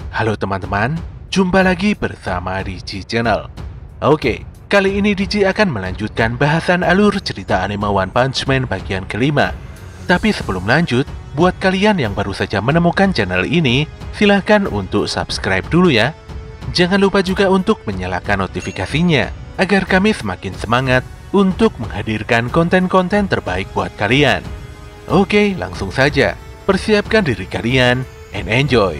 Halo teman-teman, jumpa lagi bersama Digi Channel. Oke, kali ini Digi akan melanjutkan bahasan alur cerita anime One Punch Man bagian kelima. Tapi sebelum lanjut, buat kalian yang baru saja menemukan channel ini, silahkan untuk subscribe dulu ya. Jangan lupa juga untuk menyalakan notifikasinya, agar kami semakin semangat untuk menghadirkan konten-konten terbaik buat kalian. Oke, langsung saja, persiapkan diri kalian and enjoy.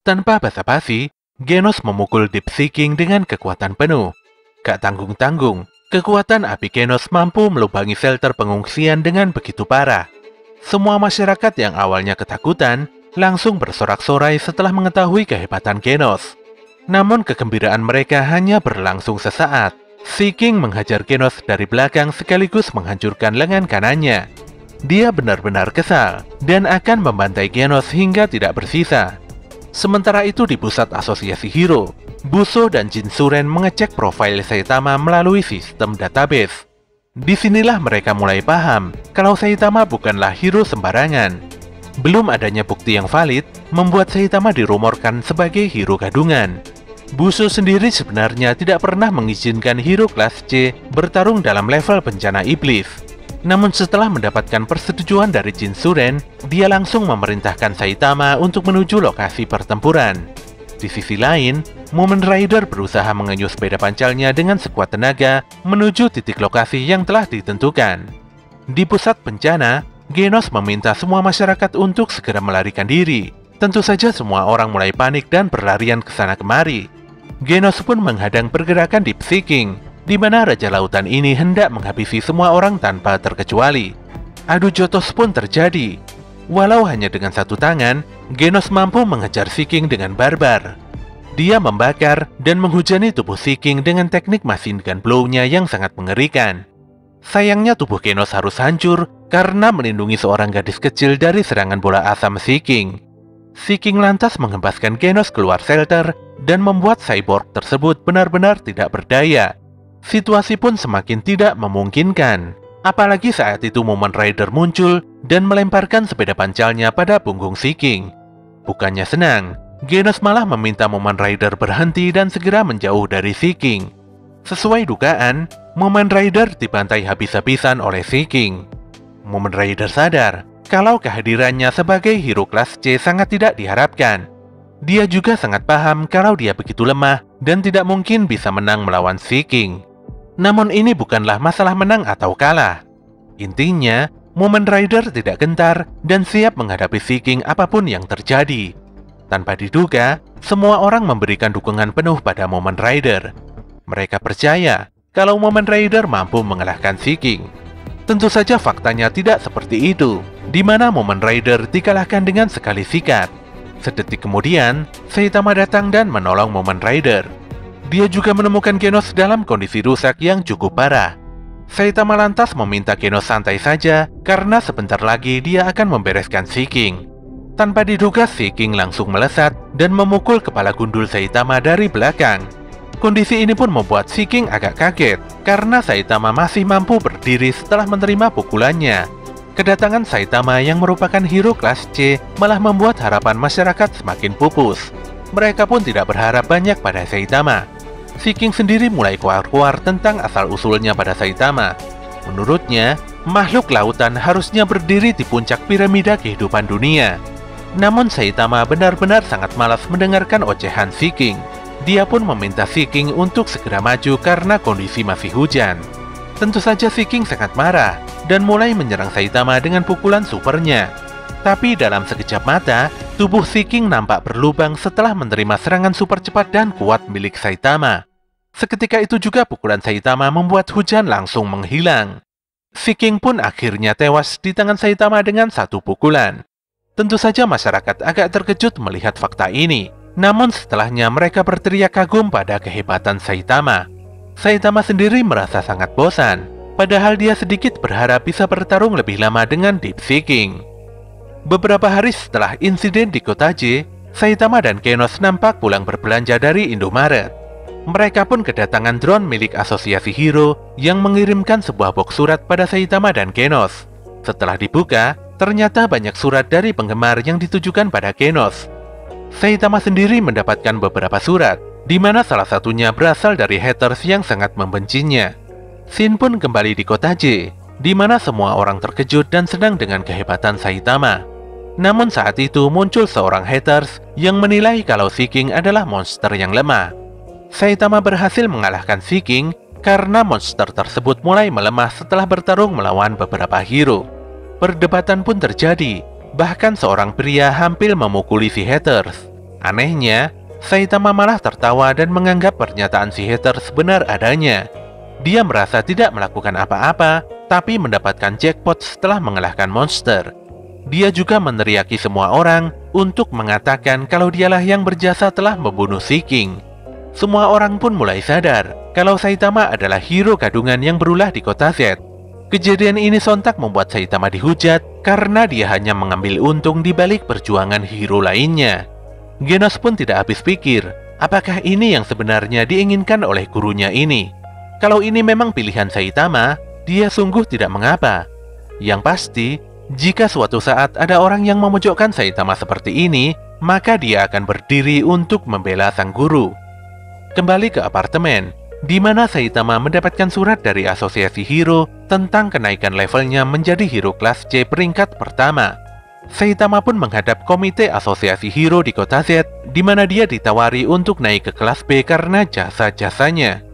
Tanpa basa-basi, Genos memukul Deep Seeking dengan kekuatan penuh. Gak tanggung-tanggung, kekuatan api Genos mampu melubangi shelter pengungsian dengan begitu parah. Semua masyarakat yang awalnya ketakutan, langsung bersorak-sorai setelah mengetahui kehebatan Genos. Namun kegembiraan mereka hanya berlangsung sesaat. Seeking menghajar Genos dari belakang sekaligus menghancurkan lengan kanannya. Dia benar-benar kesal, dan akan membantai Genos hingga tidak bersisa. Sementara itu di pusat asosiasi hero, Buso dan Jinsuren mengecek profil Saitama melalui sistem database. Disinilah mereka mulai paham kalau Saitama bukanlah hero sembarangan. Belum adanya bukti yang valid membuat Saitama dirumorkan sebagai hero gadungan. Buso sendiri sebenarnya tidak pernah mengizinkan hero kelas C bertarung dalam level bencana iblis. Namun setelah mendapatkan persetujuan dari Jinsuren, dia langsung memerintahkan Saitama untuk menuju lokasi pertempuran. Di sisi lain, Mumen Rider berusaha mengenyus sepeda pancalnya dengan sekuat tenaga menuju titik lokasi yang telah ditentukan. Di pusat bencana, Genos meminta semua masyarakat untuk segera melarikan diri. Tentu saja semua orang mulai panik dan berlarian ke sana kemari. Genos pun menghadang pergerakan Deep Seeking, di mana Raja Lautan ini hendak menghabisi semua orang tanpa terkecuali. Adu jotos pun terjadi. Walau hanya dengan satu tangan, Genos mampu mengejar Seeking dengan barbar. Dia membakar dan menghujani tubuh Seeking dengan teknik machine gun blow-nya yang sangat mengerikan. Sayangnya tubuh Genos harus hancur karena melindungi seorang gadis kecil dari serangan bola asam Seeking. Seeking lantas menghempaskan Genos keluar shelter dan membuat cyborg tersebut benar-benar tidak berdaya. Situasi pun semakin tidak memungkinkan. Apalagi saat itu Mumen Rider muncul dan melemparkan sepeda pancalnya pada punggung Seeking. Bukannya senang, Genos malah meminta Mumen Rider berhenti dan segera menjauh dari Seeking. Sesuai dugaan, Mumen Rider dibantai habis-habisan oleh Seeking. Mumen Rider sadar kalau kehadirannya sebagai hero kelas C sangat tidak diharapkan. Dia juga sangat paham kalau dia begitu lemah dan tidak mungkin bisa menang melawan Seeking. Namun ini bukanlah masalah menang atau kalah. Intinya, Mumen Rider tidak gentar dan siap menghadapi Seeking apapun yang terjadi. Tanpa diduga, semua orang memberikan dukungan penuh pada Mumen Rider. Mereka percaya kalau Mumen Rider mampu mengalahkan Seeking. Tentu saja faktanya tidak seperti itu, di mana Mumen Rider dikalahkan dengan sekali sikat. Sedetik kemudian, Saitama datang dan menolong Mumen Rider. Dia juga menemukan Genos dalam kondisi rusak yang cukup parah. Saitama lantas meminta Genos santai saja karena sebentar lagi dia akan membereskan Seeking. Tanpa diduga, Seeking langsung melesat dan memukul kepala gundul Saitama dari belakang. Kondisi ini pun membuat Seeking agak kaget karena Saitama masih mampu berdiri setelah menerima pukulannya. Kedatangan Saitama yang merupakan hero kelas C malah membuat harapan masyarakat semakin pupus. Mereka pun tidak berharap banyak pada Saitama. Seeking sendiri mulai kuar-kuar tentang asal-usulnya pada Saitama. Menurutnya, makhluk lautan harusnya berdiri di puncak piramida kehidupan dunia. Namun Saitama benar-benar sangat malas mendengarkan ocehan Seeking. Dia pun meminta Seeking untuk segera maju karena kondisi masih hujan. Tentu saja Seeking sangat marah dan mulai menyerang Saitama dengan pukulan supernya. Tapi dalam sekejap mata, tubuh Seeking nampak berlubang setelah menerima serangan super cepat dan kuat milik Saitama. Seketika itu juga pukulan Saitama membuat hujan langsung menghilang. Seeking pun akhirnya tewas di tangan Saitama dengan satu pukulan. Tentu saja masyarakat agak terkejut melihat fakta ini. Namun setelahnya mereka berteriak kagum pada kehebatan Saitama. Saitama sendiri merasa sangat bosan. Padahal dia sedikit berharap bisa bertarung lebih lama dengan Deep Seeking. Beberapa hari setelah insiden di kota J, Saitama dan Genos nampak pulang berbelanja dari Indomaret. Mereka pun kedatangan drone milik Asosiasi Hero yang mengirimkan sebuah box surat pada Saitama dan Genos. Setelah dibuka, ternyata banyak surat dari penggemar yang ditujukan pada Genos. Saitama sendiri mendapatkan beberapa surat, di mana salah satunya berasal dari haters yang sangat membencinya. Shin pun kembali di kota J, di mana semua orang terkejut dan senang dengan kehebatan Saitama. Namun saat itu muncul seorang haters yang menilai kalau Seeking adalah monster yang lemah. Saitama berhasil mengalahkan Seeking karena monster tersebut mulai melemah setelah bertarung melawan beberapa hero. Perdebatan pun terjadi, bahkan seorang pria hampir memukuli si haters. Anehnya, Saitama malah tertawa dan menganggap pernyataan si haters benar adanya. Dia merasa tidak melakukan apa-apa, tapi mendapatkan jackpot setelah mengalahkan monster. Dia juga meneriaki semua orang untuk mengatakan kalau dialah yang berjasa telah membunuh Seeking. Semua orang pun mulai sadar kalau Saitama adalah hero gadungan yang berulah di kota Z. Kejadian ini sontak membuat Saitama dihujat karena dia hanya mengambil untung di balik perjuangan hero lainnya. Genos pun tidak habis pikir, apakah ini yang sebenarnya diinginkan oleh gurunya ini? Kalau ini memang pilihan Saitama, dia sungguh tidak mengapa. Yang pasti, jika suatu saat ada orang yang memojokkan Saitama seperti ini, maka dia akan berdiri untuk membela sang guru. Kembali ke apartemen, di mana Saitama mendapatkan surat dari Asosiasi Hero tentang kenaikan levelnya menjadi hero kelas C peringkat pertama. Saitama pun menghadap komite Asosiasi Hero di kota Z, di mana dia ditawari untuk naik ke kelas B karena jasa-jasanya.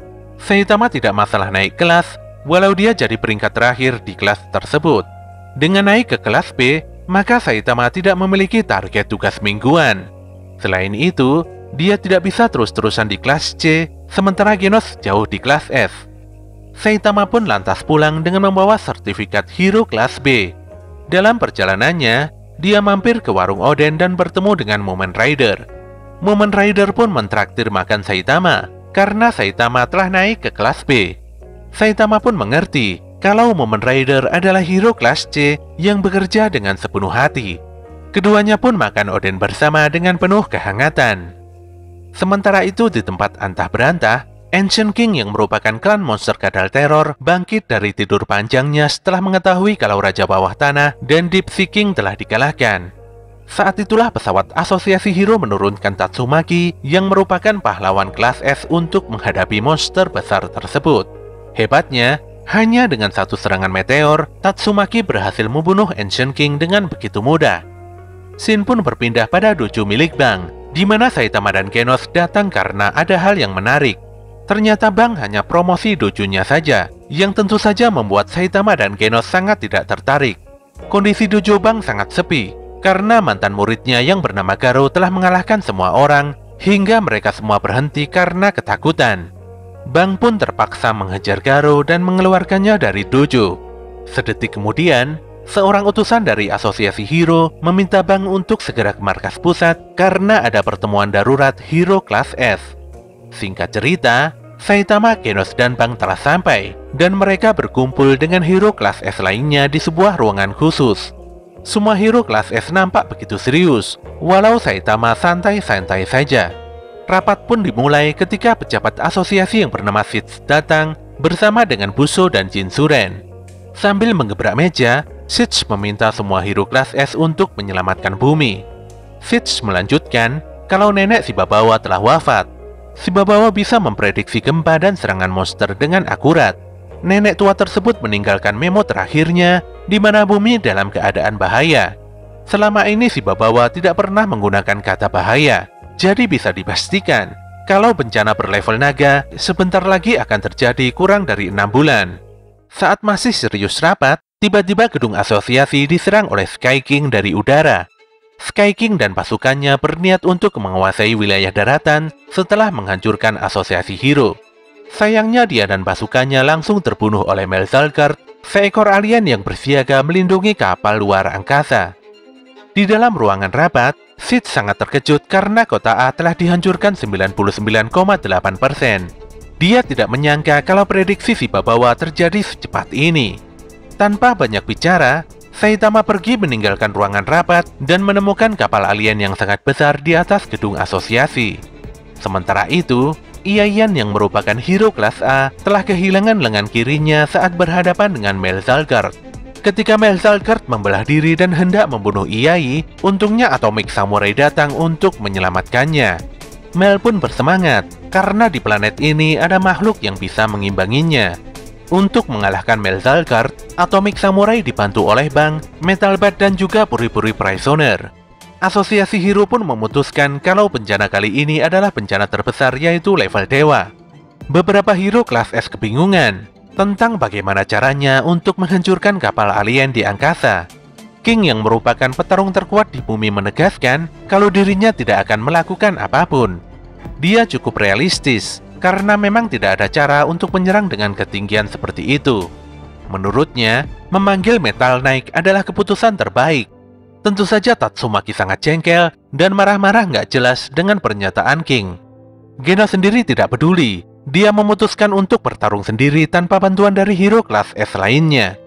Saitama tidak masalah naik kelas, walau dia jadi peringkat terakhir di kelas tersebut. Dengan naik ke kelas B, maka Saitama tidak memiliki target tugas mingguan. Selain itu, dia tidak bisa terus-terusan di kelas C, sementara Genos jauh di kelas F. Saitama pun lantas pulang dengan membawa sertifikat hero kelas B. Dalam perjalanannya, dia mampir ke warung Oden dan bertemu dengan Mumen Rider. Mumen Rider pun mentraktir makan Saitama, karena Saitama telah naik ke kelas B. Saitama pun mengerti kalau Mumen Rider adalah hero kelas C yang bekerja dengan sepenuh hati. Keduanya pun makan Oden bersama dengan penuh kehangatan. Sementara itu di tempat antah berantah, Ancient King yang merupakan klan monster kadal teror bangkit dari tidur panjangnya setelah mengetahui kalau Raja Bawah Tanah dan Deep Seeking telah dikalahkan. Saat itulah pesawat Asosiasi Hero menurunkan Tatsumaki yang merupakan pahlawan kelas S untuk menghadapi monster besar tersebut. Hebatnya, hanya dengan satu serangan meteor, Tatsumaki berhasil membunuh Ancient King dengan begitu mudah. Shin pun berpindah pada dojo milik Bang, di mana Saitama dan Genos datang karena ada hal yang menarik. Ternyata Bang hanya promosi dojonya saja, yang tentu saja membuat Saitama dan Genos sangat tidak tertarik. Kondisi dojo Bang sangat sepi, karena mantan muridnya yang bernama Garo telah mengalahkan semua orang, hingga mereka semua berhenti karena ketakutan. Bang pun terpaksa menghajar Garo dan mengeluarkannya dari dojo. Sedetik kemudian, seorang utusan dari Asosiasi Hero meminta Bang untuk segera ke markas pusat karena ada pertemuan darurat hero kelas S. Singkat cerita, Saitama, Genos, dan Bang telah sampai, dan mereka berkumpul dengan hero kelas S lainnya di sebuah ruangan khusus. Semua hero kelas S nampak begitu serius, walau Saitama santai-santai saja. Rapat pun dimulai ketika pejabat asosiasi yang bernama Sitz datang bersama dengan Buso dan Jinsuren. Sambil menggebrak meja, Sitz meminta semua hero kelas S untuk menyelamatkan bumi. Sitz melanjutkan kalau nenek Shibabawa telah wafat. Shibabawa bisa memprediksi gempa dan serangan monster dengan akurat. Nenek tua tersebut meninggalkan memo terakhirnya di mana bumi dalam keadaan bahaya. Selama ini Shibabawa tidak pernah menggunakan kata bahaya, jadi bisa dipastikan kalau bencana berlevel naga sebentar lagi akan terjadi kurang dari 6 bulan. Saat masih serius rapat, tiba-tiba gedung asosiasi diserang oleh Sky King dari udara. Sky King dan pasukannya berniat untuk menguasai wilayah daratan setelah menghancurkan asosiasi hero. Sayangnya dia dan pasukannya langsung terbunuh oleh Melzalgard, seekor alien yang bersiaga melindungi kapal luar angkasa. Di dalam ruangan rapat, Sid sangat terkejut karena kota A telah dihancurkan 99,8%. Dia tidak menyangka kalau prediksi si Babawa terjadi secepat ini. Tanpa banyak bicara, Saitama pergi meninggalkan ruangan rapat dan menemukan kapal alien yang sangat besar di atas gedung asosiasi. Sementara itu, Iaian yang merupakan hero kelas A telah kehilangan lengan kirinya saat berhadapan dengan Melzalgard. Ketika Melzalgard membelah diri dan hendak membunuh Iai, untungnya Atomic Samurai datang untuk menyelamatkannya. Mel pun bersemangat, karena di planet ini ada makhluk yang bisa mengimbanginya. Untuk mengalahkan Melzalgard, Atomic Samurai dibantu oleh Bang, Metal Bat dan juga Puri-Puri Prisoner. Asosiasi hero pun memutuskan kalau bencana kali ini adalah bencana terbesar yaitu level dewa. Beberapa hero kelas S kebingungan tentang bagaimana caranya untuk menghancurkan kapal alien di angkasa. King yang merupakan petarung terkuat di bumi menegaskan kalau dirinya tidak akan melakukan apapun. Dia cukup realistis, karena memang tidak ada cara untuk menyerang dengan ketinggian seperti itu. Menurutnya, memanggil Metal Knight adalah keputusan terbaik. Tentu saja Tatsumaki sangat jengkel dan marah-marah nggak jelas dengan pernyataan King. Genos sendiri tidak peduli, dia memutuskan untuk bertarung sendiri tanpa bantuan dari hero kelas S lainnya.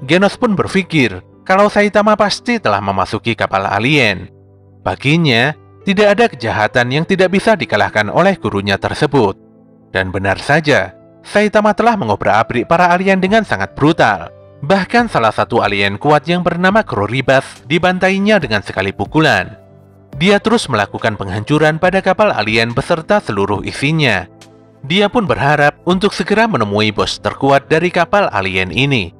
Genos pun berpikir kalau Saitama pasti telah memasuki kapal alien. Baginya, tidak ada kejahatan yang tidak bisa dikalahkan oleh gurunya tersebut. Dan benar saja, Saitama telah mengobrak-abrik para alien dengan sangat brutal. Bahkan salah satu alien kuat yang bernama Kroribas dibantainya dengan sekali pukulan. Dia terus melakukan penghancuran pada kapal alien beserta seluruh isinya. Dia pun berharap untuk segera menemui bos terkuat dari kapal alien ini.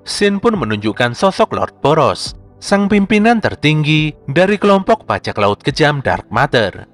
Shin pun menunjukkan sosok Lord Boros, sang pimpinan tertinggi dari kelompok bajak laut kejam Dark Matter.